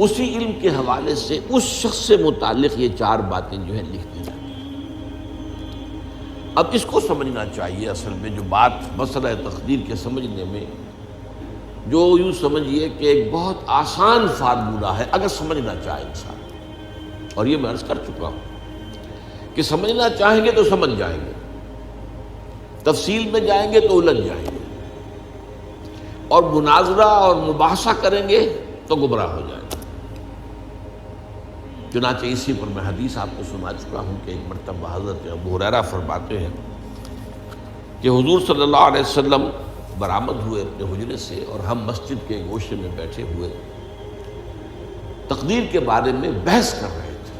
اسی علم کے حوالے سے اس شخص سے متعلق یہ 4 باتیں جو ہیں لکھ دی جاتی ہیں۔ اب اس کو سمجھنا چاہیے، اصل میں جو بات مسئلہ تقدیر کے سمجھنے میں، جو یوں سمجھیے کہ ایک بہت آسان فارمولہ ہے اگر سمجھنا چاہے انسان، اور یہ میں عرض کر چکا ہوں کہ سمجھنا چاہیں گے تو سمجھ جائیں گے، تفصیل میں جائیں گے تو الجھ جائیں گے، اور مناظرہ اور مباحثہ کریں گے تو گمراہ ہو جائیں گے۔ چنانچہ اسی پر میں حدیث آپ کو سنا چکا ہوں کہ ایک مرتبہ حضرت ابو ہریرہ فرماتے ہیں کہ حضور صلی اللہ علیہ وسلم برآمد ہوئے اپنے حجرے سے، اور ہم مسجد کے گوشے میں بیٹھے ہوئے تقدیر کے بارے میں بحث کر رہے تھے،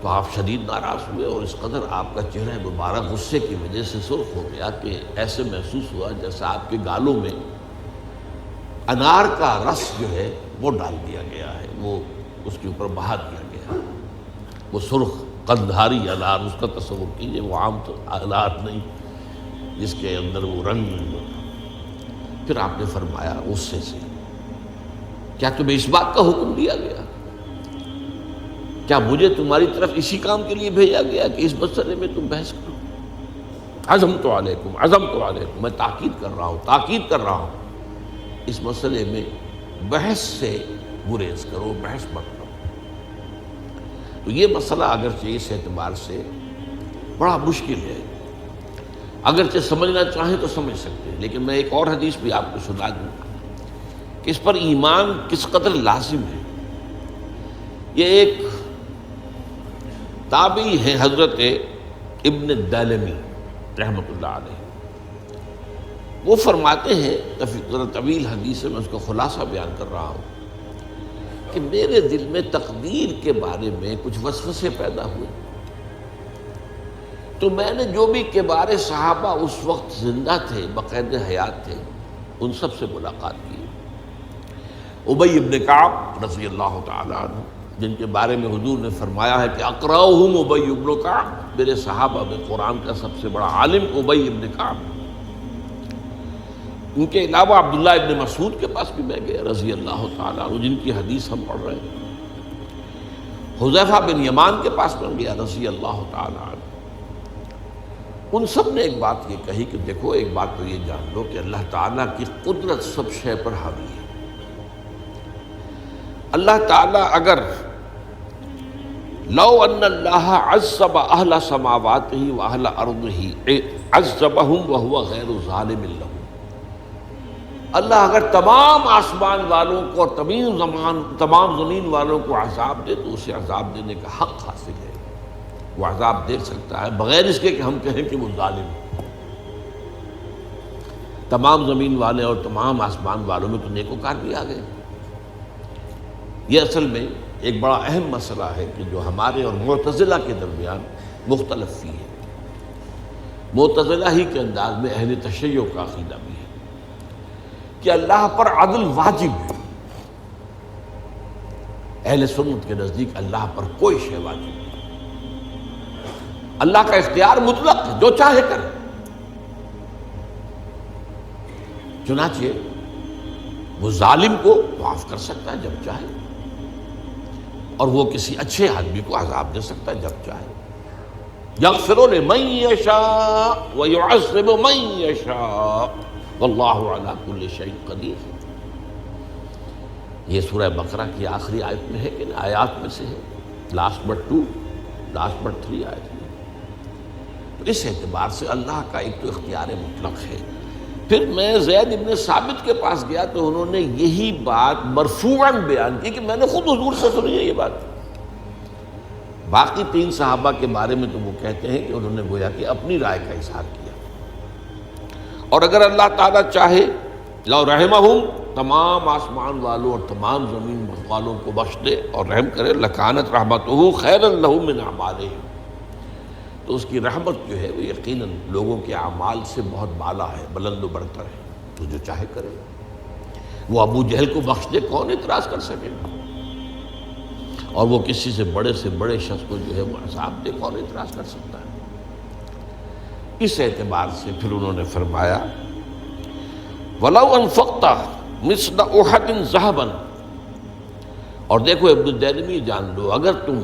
تو آپ شدید ناراض ہوئے، اور اس قدر آپ کا چہرہ مبارک غصے کی وجہ سے سرخ ہو گیا کہ ایسے محسوس ہوا جیسا آپ کے گالوں میں انار کا رس جو ہے وہ ڈال دیا گیا ہے، وہ اس کے اوپر بہا دیا گیا، وہ سرخ قندھاری انار، اس کا تصور کیجئے، وہ عام تو انار نہیں جس کے اندر وہ رنگ نہیں ہوتا۔ پھر آپ نے فرمایا غصے سے، کیا تمہیں اس بات کا حکم دیا گیا؟ کیا مجھے تمہاری طرف اسی کام کے لیے بھیجا گیا کہ اس مسئلے میں تم بحث کرو؟ عزمت علیکم، میں تاکید کر رہا ہوں اس مسئلے میں بحث سے گریز کرو، بحث مت کرو۔ تو یہ مسئلہ اگرچہ اس اعتبار سے بڑا مشکل ہے، اگرچہ سمجھنا چاہیں تو سمجھ سکتے ہیں، لیکن میں ایک اور حدیث بھی آپ کو سنا دوں کہ اس پر ایمان کس قدر لازم ہے۔ یہ ایک تابعی ہے حضرت ابن الدیلمی رحمۃ اللہ علیہ، وہ فرماتے ہیں، ذرا طویل حدیث ہے، میں اس کا خلاصہ بیان کر رہا ہوں، کہ میرے دل میں تقدیر کے بارے میں کچھ وسوسے پیدا ہوئے، تو میں نے جو بھی کبار صحابہ اس وقت زندہ تھے، بقید حیات تھے، ان سب سے ملاقات کی۔ ابی ابن کعب رضی اللہ تعالی عنہ، جن کے بارے میں حضور نے فرمایا ہے کہ اقرأہم ابی ابن کعب، میرے صحابہ میں قرآن کا سب سے بڑا عالم ابی ابن کعب۔ ان کے علاوہ عبداللہ ابن مسعود کے پاس بھی میں گیا رضی اللہ تعالیٰ عنہ، جن کی حدیث ہم پڑھ رہے ہیں۔ حذیفہ بن یمان کے پاس میں گیا رضی اللہ تعالیٰ عنہ۔ ان سب نے ایک بات یہ کہی کہ دیکھو، ایک بات تو یہ جان لو کہ اللہ تعالیٰ کی قدرت سب شے پر حاوی ہے۔ اللہ تعالیٰ اگر لو ان اللہ عذب اہل سماواتہ واہل ارضہ عذبہم وہو غیر ظالم لہم، اللہ اگر تمام آسمان والوں کو اور تمام زمین والوں کو عذاب دے تو اسے عذاب دینے کا حق حاصل ہے، وہ عذاب دے سکتا ہے بغیر اس کے کہ ہم کہیں کہ وہ ظالم ہے۔ تمام زمین والے اور تمام آسمان والوں میں تو نیکوکار بھی آ گئے۔ یہ اصل میں ایک بڑا اہم مسئلہ ہے کہ جو ہمارے اور معتزلہ کے درمیان مختلف فی ہے۔ معتزلہ ہی کے انداز میں اہل تشیع کا عقیدہ بھی ہے کہ اللہ پر عدل واجب ہے، اہل سنت کے نزدیک اللہ پر کوئی شے واجب نہیں، اللہ کا اختیار مطلق ہے، جو چاہے کرے۔ چنانچہ وہ ظالم کو معاف کر سکتا ہے جب چاہے، اور وہ کسی اچھے آدمی کو عذاب دے سکتا ہے جب چاہے۔ یغفر لمن یشاء ویعذب من یشاء واللہ علی کل شیء قدیر۔ یہ سورہ بقرہ کی آخری آیت میں ہے کہ آیات میں سے ہے، لاسٹ بٹ 3 آیت میں۔ تو اس اعتبار سے اللہ کا ایک تو اختیار مطلق ہے۔ پھر میں زید ابن ثابت کے پاس گیا تو انہوں نے یہی بات مرفوعاً بیان کی کہ میں نے خود حضور سے سنی ہے یہ بات۔ باقی 3 صحابہ کے بارے میں تو وہ کہتے ہیں کہ انہوں نے گویا کہ اپنی رائے کا اظہار کیا، اور اگر اللہ تعالیٰ چاہے لو رحمہم، تمام آسمان والوں اور تمام زمین والوں کو بخش دے اور رحم کرے، لکانت رحمتہ خیرا لہم من اعمالہم، تو اس کی رحمت جو ہے وہ یقیناً لوگوں کے اعمال سے بہت بالا ہے، بلند و برتر ہے، تو جو چاہے کرے۔ وہ ابو جہل کو بخش دے، کون اعتراض کر سکے گا؟ اور وہ کسی سے بڑے شخص کو جو ہے وہ عذاب دے، کون اعتراض کر سکتا ہے؟ اس اعتبار سے پھر انہوں نے فرمایا وَلَوْ أَنفَقْتَ مِثْلَ أُحَدٍ ذَهَبًا، اور دیکھو ابن الدینمی جان لو، اگر تم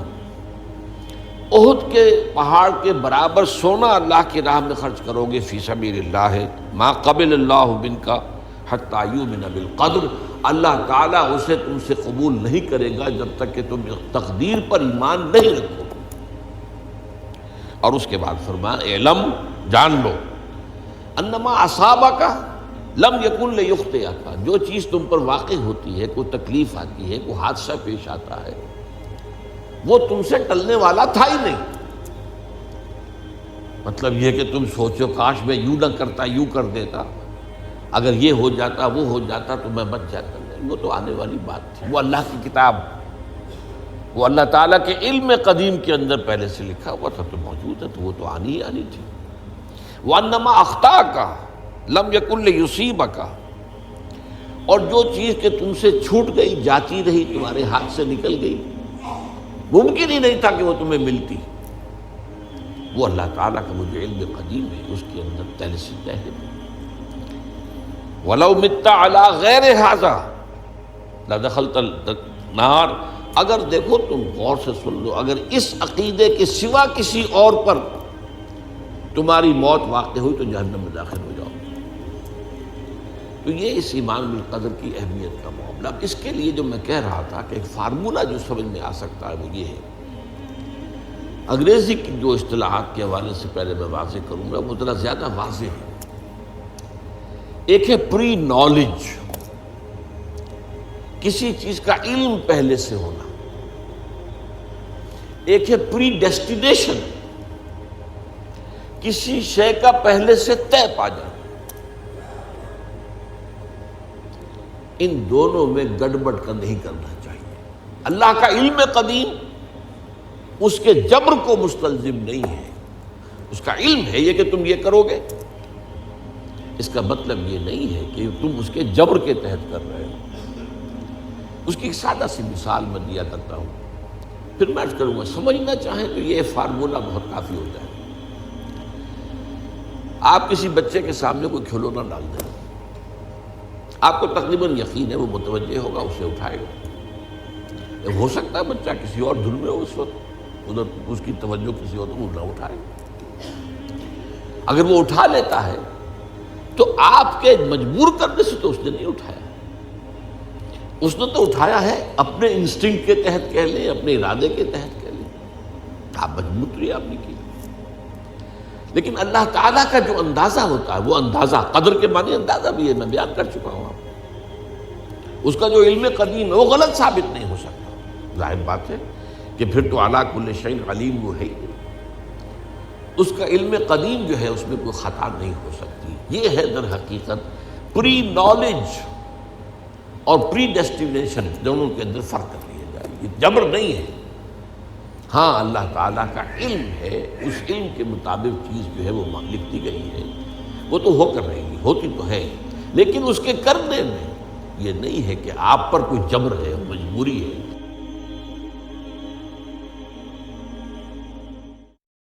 احد کے پہاڑ کے برابر سونا اللہ کی راہ میں خرچ کرو گے فی سبیل اللہ، ما قبل اللہ منک حتی یؤمن بالقدر، اللہ تعالیٰ اسے تم سے قبول نہیں کرے گا جب تک کہ تم تقدیر پر ایمان نہیں رکھو۔ اور اس کے بعد فرمایا اعلم، جان لو، انما اصابک لم یکن لیخطئک، جو چیز تم پر واقع ہوتی ہے، کوئی تکلیف آتی ہے، کوئی حادثہ پیش آتا ہے، وہ تم سے ٹلنے والا تھا ہی نہیں۔ مطلب یہ کہ تم سوچو کاش میں یوں نہ کرتا، یوں کر دیتا، اگر یہ ہو جاتا، وہ ہو جاتا تو میں بچ جاتا، نہیں، وہ تو آنے والی بات تھی، وہ اللہ کی کتاب، وہ اللہ تعالیٰ کے علم قدیم کے اندر پہلے سے لکھا ہوا تھا، تو موجود ہے، تو وہ تو آنی ہی آنی تھی۔ وَأَنَّمَا أَخْطَأَكَ لَمْ يَكُنْ لِيُصِيبَكَ، اور جو چیز کہ تم سے چھوٹ گئی، جاتی رہی، تمہارے ہاتھ سے نکل گئی، ممکن ہی نہیں تھا کہ وہ تمہیں ملتی، وہ اللہ تعالیٰ کا وہ جو علم قدیم ہے اس کے اندر پہلے سے طے ہے۔ وَلَوْ مِتَّ عَلَىٰ غَيْرِ هَٰذَا لَدَخَلْتَ النَّارَ، اگر دیکھو تم غور سے سن لو، اگر اس عقیدے کے سوا کسی اور پر تمہاری موت واقع ہوئی تو جہنم میں داخل ہو جاؤ۔ تو یہ اس ایمان بالقدر کی اہمیت کا معاملہ۔ اس کے لیے جو میں کہہ رہا تھا کہ ایک فارمولہ جو سمجھ میں آ سکتا ہے وہ یہ ہے، انگریزی کی جو اصطلاحات کے حوالے سے پہلے میں واضح کروں گا وہ ذرا زیادہ واضح ہے۔ ایک ہے پری نالج، کسی چیز کا علم پہلے سے ہونا، ایک ہے پری ڈیسٹینیشن، کسی شے کا پہلے سے طے پا جانا۔ ان دونوں میں گڑبڑ کا نہیں کرنا چاہیے۔ اللہ کا علم قدیم اس کے جبر کو مستلزم نہیں ہے، اس کا علم ہے یہ کہ تم یہ کرو گے، اس کا مطلب یہ نہیں ہے کہ تم اس کے جبر کے تحت کر رہے ہو۔ اس کی ایک سادہ سی مثال میں دیا کرتا ہوں، پھر میں عرض کروں گا، سمجھنا چاہیں تو یہ فارمولہ بہت کافی ہوتا ہے۔ آپ کسی بچے کے سامنے کوئی کھلونا ڈال دیں، آپ کو تقریباً یقین ہے وہ متوجہ ہوگا، اسے اٹھائے گا۔ ہو سکتا ہے بچہ کسی اور دھن میں ہو اس وقت، ادھر اس کی توجہ کسی اور کو نہ اٹھائے، اگر وہ اٹھا لیتا ہے تو آپ کے مجبور کرنے سے تو اس نے نہیں اٹھایا، اس نے تو اٹھایا ہے اپنے انسٹنکٹ کے تحت کہہ لیں، اپنے ارادے کے تحت کہہ لیں، آپ مجبور تو آپ نے کی۔ لیکن اللہ تعالیٰ کا جو اندازہ ہوتا ہے، وہ اندازہ قدر کے معنی اندازہ بھی ہے، میں بیان کر چکا ہوں آپ کو۔ اس کا جو علم قدیم ہے وہ غلط ثابت نہیں ہو سکتا، ظاہر بات ہے کہ پھر تو اعلیٰ کل شیء علیم وہ ہے ہی، اس کا علم قدیم جو ہے اس میں کوئی خطا نہیں ہو سکتی۔ یہ ہے در حقیقت پری نالج اور پری ڈیسٹینیشن، دونوں کے اندر فرق کر لیا جائے، یہ جبر نہیں ہے۔ ہاں اللہ تعالیٰ کا علم ہے، اس علم کے مطابق چیز جو ہے وہ لکھتی گئی ہے، وہ تو ہو کر رہے گی، ہوتی تو ہے، لیکن اس کے کرنے میں یہ نہیں ہے کہ آپ پر کوئی جبر ہے، مجبوری ہے